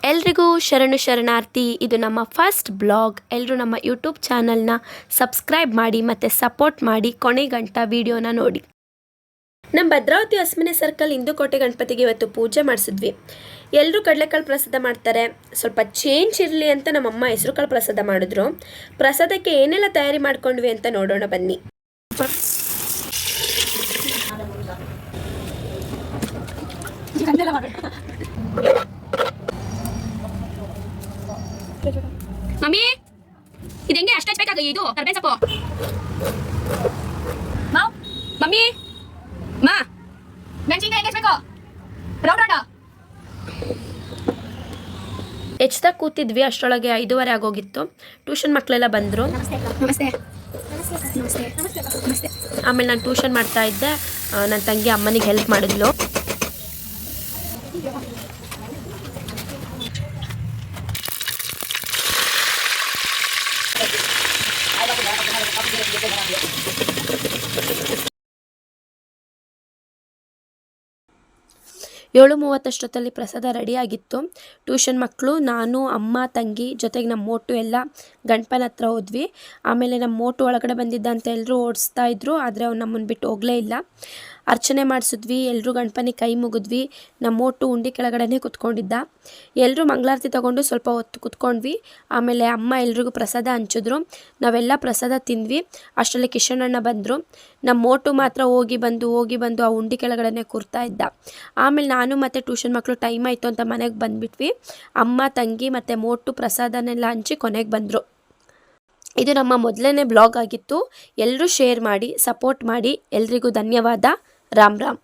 ಎಲ್ರಿಗೂ ಶರಣು ಶರಣಾರ್ಥಿ. ಇದು ನಮ್ಮ ಫಸ್ಟ್ ಬ್ಲಾಗ್. ಎಲ್ಲರೂ ನಮ್ಮ ಯೂಟ್ಯೂಬ್ ಚಾನಲ್ನ ಸಬ್ಸ್ಕ್ರೈಬ್ ಮಾಡಿ ಮತ್ತು ಸಪೋರ್ಟ್ ಮಾಡಿ ಕೊನೆಗಂಟ ವಿಡಿಯೋನ ನೋಡಿ. ನಮ್ಮ ಭದ್ರಾವತಿ ಹೊಸಮನೆ ಸರ್ಕಲ್ ಹಿಂದೂಕೋಟೆ ಗಣಪತಿಗೆ ಇವತ್ತು ಪೂಜೆ ಮಾಡಿಸಿದ್ವಿ. ಎಲ್ಲರೂ ಕಡಲೆಕಾಳು ಪ್ರಸಾದ ಮಾಡ್ತಾರೆ. ಸ್ವಲ್ಪ ಚೇಂಜ್ ಇರಲಿ ಅಂತ ನಮ್ಮಮ್ಮ ಹೆಸರುಕಾಳು ಪ್ರಸಾದ ಮಾಡಿದ್ರು. ಪ್ರಸಾದಕ್ಕೆ ಏನೆಲ್ಲ ತಯಾರಿ ಮಾಡ್ಕೊಂಡ್ವಿ ಅಂತ ನೋಡೋಣ ಬನ್ನಿ. ಮಮ್ಮಿ ಇದು ಹೆಂಗೆ ಅಷ್ಟು ಹಚ್ಬೇಕಾಗ ಇದು ಕರ್ಬೇವು ಸೊಪ್ಪು ಮಾವ್ ಮಮ್ಮಿ ಮಾ ಮೆಣಸಿನಕಾಯಿ ಹೆಂಗೆ ಹಚ್ಬೇಕು ರೌಂಡ್ ರೌಂಡ್ ಹೆಚ್ಚಾಗ ಕೂತಿದ್ವಿ. ಅಷ್ಟರೊಳಗೆ 5:15 ಆಗೋಗಿತ್ತು. ಟ್ಯೂಷನ್ ಮಕ್ಕಳೆಲ್ಲ ಬಂದರು. ನಮಸ್ತೆ ಆಮೇಲೆ ನಾನು ಟ್ಯೂಷನ್ ಮಾಡ್ತಾ ಇದ್ದೆ. ನನ್ನ ತಂಗಿ ಅಮ್ಮನಿಗೆ ಹೆಲ್ಪ್ ಮಾಡಿದ್ಲು. ಏಳು 30 ಪ್ರಸಾದ ರೆಡಿಯಾಗಿತ್ತು. ಟ್ಯೂಷನ್ ಮಕ್ಕಳು, ನಾನು, ಅಮ್ಮ, ತಂಗಿ ಜೊತೆಗೆ ನಮ್ಮ ಮೋಟು ಎಲ್ಲ ಗಣಪನ ಹತ್ರ ಹೋದ್ವಿ. ಆಮೇಲೆ ನಮ್ಮ ಮೋಟು ಒಳಗಡೆ ಬಂದಿದ್ದ ಅಂತ ಎಲ್ಲರೂ ಓಡಿಸ್ತಾ ಇದ್ರು. ಆದರೆ ಅವ್ನು ನಮ್ಮನ್ನು ಬಿಟ್ಟು ಹೋಗಲೇ ಇಲ್ಲ. ಅರ್ಚನೆ ಮಾಡಿಸಿದ್ವಿ. ಎಲ್ಲರೂ ಗಣಪನಿಗೆ ಕೈ ಮುಗಿದ್ವಿ. ನಮ್ಮ ಮೋಟು ಉಂಡಿ ಕೆಳಗಡೆನೇ ಕುತ್ಕೊಂಡಿದ್ದ. ಎಲ್ಲರೂ ಮಂಗಳಾರತಿ ತೊಗೊಂಡು ಸ್ವಲ್ಪ ಹೊತ್ತು ಕುತ್ಕೊಂಡ್ವಿ. ಆಮೇಲೆ ಅಮ್ಮ ಎಲ್ರಿಗೂ ಪ್ರಸಾದ ಹಂಚಿದ್ರು. ನಾವೆಲ್ಲ ಪ್ರಸಾದ ತಿಂದ್ವಿ. ಅಷ್ಟರಲ್ಲಿ ಕಿಶನಣ್ಣ ಬಂದರು. ನಮ್ಮ ಮೋಟು ಮಾತ್ರ ಹೋಗಿ ಬಂದು ಆ ಉಂಡಿ ಕೆಳಗಡೆನೇ ಕೂರ್ತಾ ಇದ್ದ. ಆಮೇಲೆ ನಾನು ಮತ್ತು ಟ್ಯೂಷನ್ ಮಕ್ಕಳು ಟೈಮ್ ಆಯಿತು ಅಂತ ಮನೆಗೆ ಬಂದುಬಿಟ್ವಿ. ಅಮ್ಮ, ತಂಗಿ ಮತ್ತು ಮೋಟು ಪ್ರಸಾದನೆಲ್ಲ ಹಂಚಿ ಕೊನೆಗೆ ಬಂದರು. ಇದು ನಮ್ಮ ಮೊದಲನೇ ಬ್ಲಾಗ್ ಆಗಿತ್ತು. ಎಲ್ಲರೂ ಶೇರ್ ಮಾಡಿ, ಸಪೋರ್ಟ್ ಮಾಡಿ. ಎಲ್ರಿಗೂ ಧನ್ಯವಾದ. ರಾಮ್ ರಾಮ್.